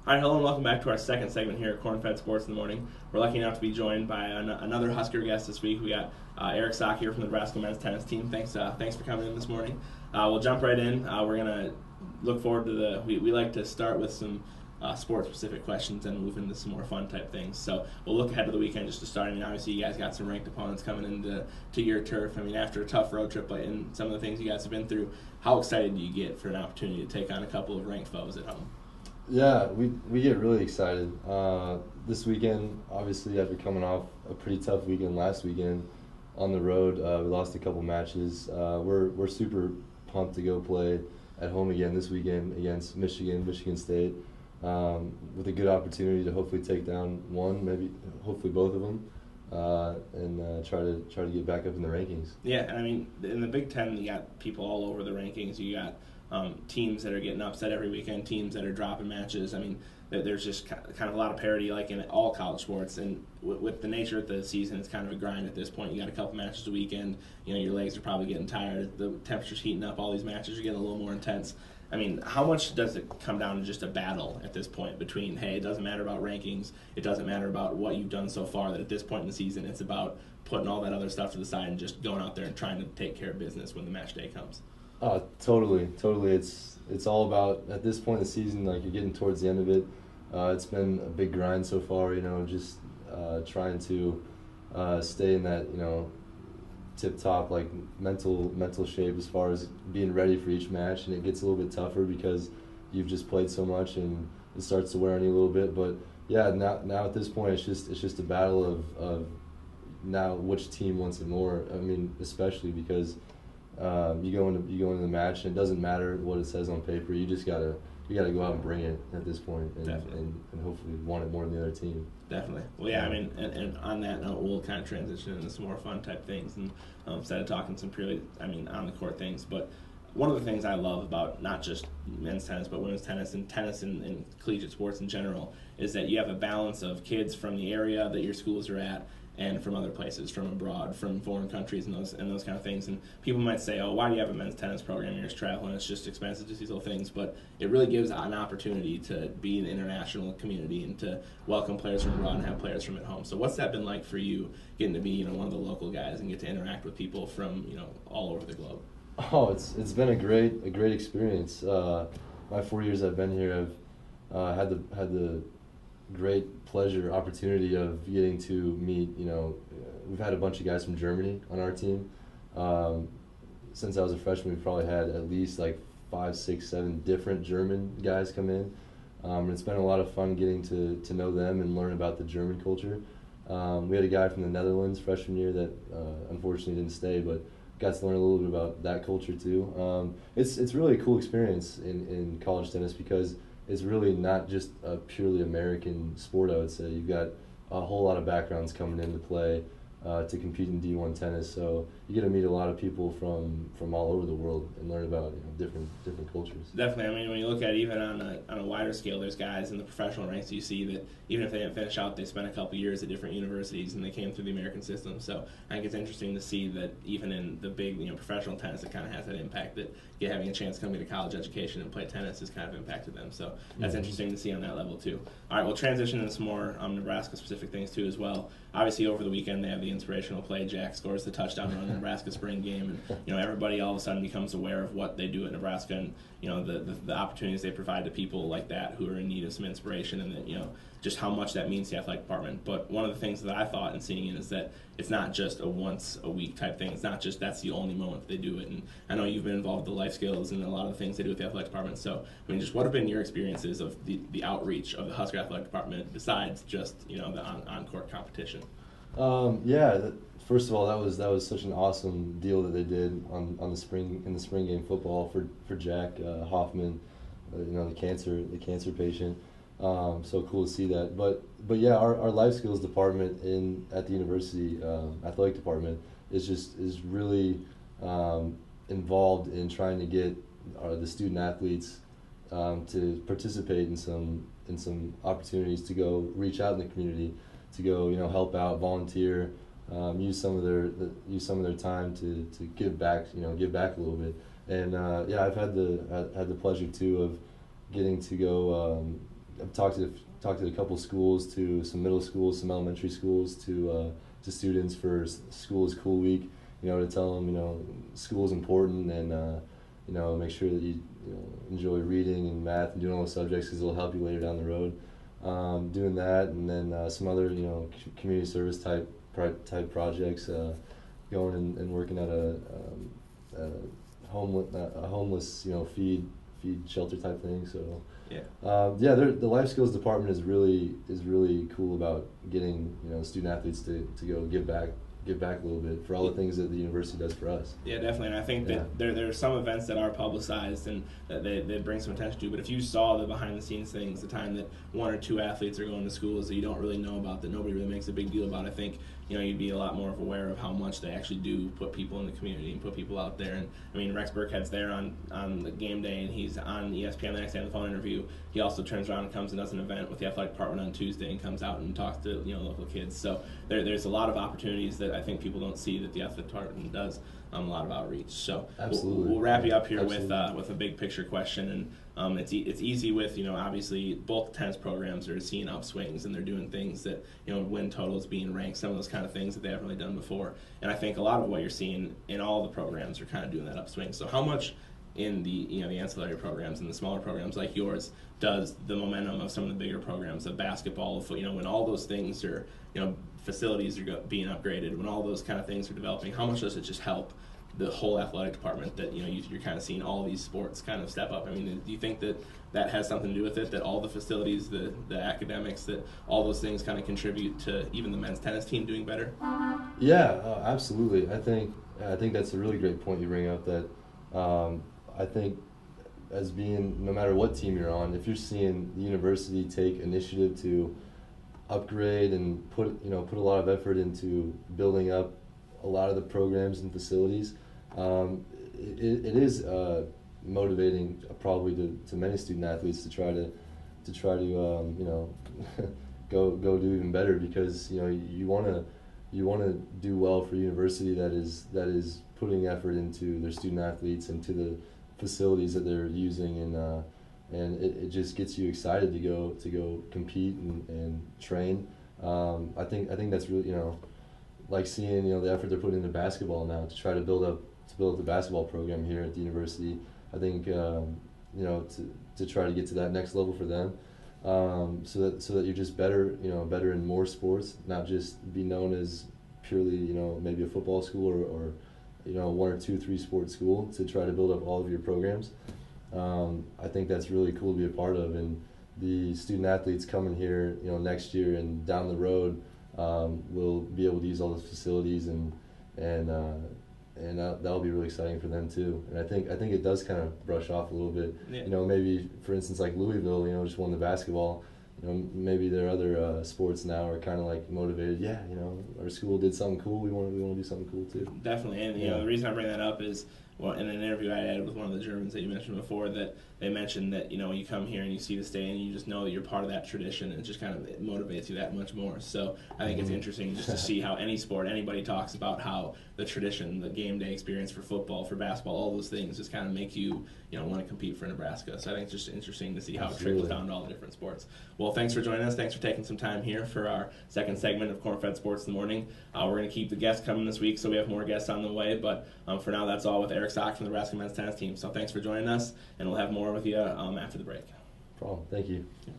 All right, hello and welcome back to our second segment here at Corn-Fed Sports in the Morning. We're lucky enough to be joined by another Husker guest this week. We got Eric Sock here from the Nebraska men's tennis team. Thanks for coming in this morning. We'll jump right in. We're gonna look forward to we like to start with some sport-specific questions and move into some more fun type things. So we'll look ahead to the weekend just to start. I mean, obviously you guys got some ranked opponents coming into your turf. I mean, after a tough road trip and some of the things you guys have been through, how excited do you get for an opportunity to take on a couple of ranked foes at home? Yeah, we get really excited. This weekend, obviously, after coming off a pretty tough weekend last weekend on the road, we lost a couple matches. We're super pumped to go play at home again this weekend against Michigan State, with a good opportunity to hopefully take down one, maybe hopefully both of them, and try to get back up in the rankings. Yeah, and I mean, in the Big Ten, you got people all over the rankings. You got teams that are getting upset every weekend, teams that are dropping matches. I mean, there's just kind of a lot of parity, like in all college sports. And with the nature of the season, it's kind of a grind at this point. You got a couple matches a weekend. You know, your legs are probably getting tired. The temperature's heating up. All these matches are getting a little more intense. I mean, how much does it come down to just a battle at this point between, hey, it doesn't matter about rankings, it doesn't matter about what you've done so far, that at this point in the season, it's about putting all that other stuff to the side and just going out there and trying to take care of business when the match day comes? Totally. It's all about, at this point in the season, like you're getting towards the end of it. It's been a big grind so far, just trying to stay in that, tip-top, like mental shape as far as being ready for each match. And it gets a little bit tougher because you've just played so much and it starts to wear on you a little bit. But yeah, now at this point, it's just a battle of now which team wants it more. I mean, especially because you go into the match and it doesn't matter what it says on paper. You gotta go out and bring it at this point, and hopefully want it more than the other team. Definitely. Well, yeah, I mean, and on that note, we'll kind of transition into some more fun type things, and instead of talking some purely, on the court things. But one of the things I love about not just men's tennis, but women's tennis and collegiate sports in general, is that you have a balance of kids from the area that your schools are at, and from other places, from abroad, from foreign countries, and those kind of things. And people might say, "Oh, why do you have a men's tennis program? You're just traveling. It's just expensive, just these little things." But it really gives an opportunity to be in the international community and to welcome players from abroad and have players from at home. So, what's that been like for you, getting to be one of the local guys and get to interact with people from all over the globe? Oh, it's been a great experience. My 4 years I've been here, I've had the great pleasure, opportunity of getting to meet, we've had a bunch of guys from Germany on our team. Since I was a freshman, we've probably had at least like 5, 6, 7 different German guys come in. And it's been a lot of fun getting to know them and learn about the German culture. We had a guy from the Netherlands freshman year that unfortunately didn't stay, but got to learn a little bit about that culture too. It's really a cool experience in college tennis because it's really not just a purely American sport, I would say. You've got a whole lot of backgrounds coming into play to compete in D1 tennis. So you get to meet a lot of people from all over the world and learn about different cultures. Definitely. I mean, when you look at it, even on a wider scale, there's guys in the professional ranks you see that even if they didn't finish out, they spent a couple years at different universities and they came through the American system. So I think it's interesting to see that even in the big professional tennis, it kind of has that impact that having a chance to come get a college education and play tennis has kind of impacted them. So that's interesting to see on that level too. All right, we'll transition into some more Nebraska-specific things too as well. Obviously, over the weekend they have the inspirational play. Jack scores the touchdown run in the Nebraska spring game, and everybody all of a sudden becomes aware of what they do at Nebraska and the opportunities they provide to people like that who are in need of some inspiration, and that just how much that means to the athletic department. But one of the things that I thought in seeing it is that it's not just a once a week type thing. It's not just that's the only moment that they do it. And I know you've been involved with the life skills and a lot of the things they do with the athletic department. So just what have been your experiences of the outreach of the Husker athletic department besides just the on-court competition? First of all, that was such an awesome deal that they did in the spring game football for Jack Hoffman, the cancer patient. So cool to see that. But yeah, our life skills department at the university athletic department is really involved in trying to get the student athletes to participate in some opportunities to go reach out in the community, to go help out, volunteer, use some of their time to give back a little bit. And I've had the pleasure too of getting to go I've talked to a couple schools, to some middle schools, some elementary schools, to students for School is Cool Week. To tell them school is important, and make sure that you enjoy reading and math and doing all those subjects because it'll help you later down the road. Doing that, and then some other community service type projects, going and working at a homeless feed shelter type thing. So the life skills department is really cool about getting student athletes to go give back a little bit for all the things that the university does for us. Yeah, definitely. And I think that there are some events that are publicized and that they bring some attention to. But if you saw the behind-the-scenes things, the time that 1 or 2 athletes are going to schools that you don't really know about, that nobody really makes a big deal about, I think you'd be a lot more aware of how much they actually do put people in the community and put people out there. And I mean, Rex Burkhead's there on the game day, and he's on ESPN the next day on the phone interview. He also turns around and comes and does an event with the athletic department on Tuesday and comes out and talks to local kids. So there's a lot of opportunities that I think people don't see that the athletic department does. A lot of outreach. So absolutely, we'll wrap you up here with a big picture question, and it's easy with obviously both tennis programs are seeing upswings and they're doing things that win totals being ranked, some of those kind of things that they haven't really done before. And I think a lot of what you're seeing in all the programs are kind of doing that upswing. So how much in the the ancillary programs and the smaller programs like yours does the momentum of some of the bigger programs of basketball, when all those things are facilities are being upgraded, when all those kind of things are developing, how much does it just help the whole athletic department that you're kind of seeing all these sports kind of step up? I mean, do you think that has something to do with it, that all the facilities, the academics, that all those things kind of contribute to even the men's tennis team doing better? Yeah, absolutely. I think that's a really great point you bring up, that I think as being, no matter what team you're on, if you're seeing the university take initiative to upgrade and put a lot of effort into building up a lot of the programs and facilities, it is motivating probably to many student athletes to try to go do even better, because you want to do well for a university that is putting effort into their student athletes and to the facilities that they're using, and it just gets you excited to go compete and train. I think that's really like seeing the effort they're putting into basketball now to try to build up the basketball program here at the university. I think to try to get to that next level for them, so that you're just better in more sports, not just be known as purely maybe a football school or 1 or 2, 3 sports school, to try to build up all of your programs. I think that's really cool to be a part of, and the student athletes coming here next year and down the road will be able to use all the facilities, and that'll be really exciting for them too. And I think it does kind of brush off a little bit. Yeah. Maybe for instance like Louisville, just won the basketball. Maybe their other sports now are kind of like motivated. Yeah, our school did something cool. We want to do something cool too. Definitely, and the reason I bring that up is, well, in an interview I had with one of the Germans that you mentioned before, that they mentioned that you come here and you see the state and you just know that you're part of that tradition, and it just kind of motivates you that much more. So I think it's interesting just to see how any sport, anybody talks about how the tradition, the game day experience for football, for basketball, all those things just kind of make you want to compete for Nebraska. So I think it's just interesting to see how it trickles down to all the different sports. Well, thanks for joining us. Thanks for taking some time here for our second segment of Corn-Fed Sports in the Morning. We're going to keep the guests coming this week, so we have more guests on the way. But for now, that's all with Eric Sock from the Nebraska men's tennis team. So thanks for joining us, and we'll have more with you after the break. No problem. Thank you. Yeah.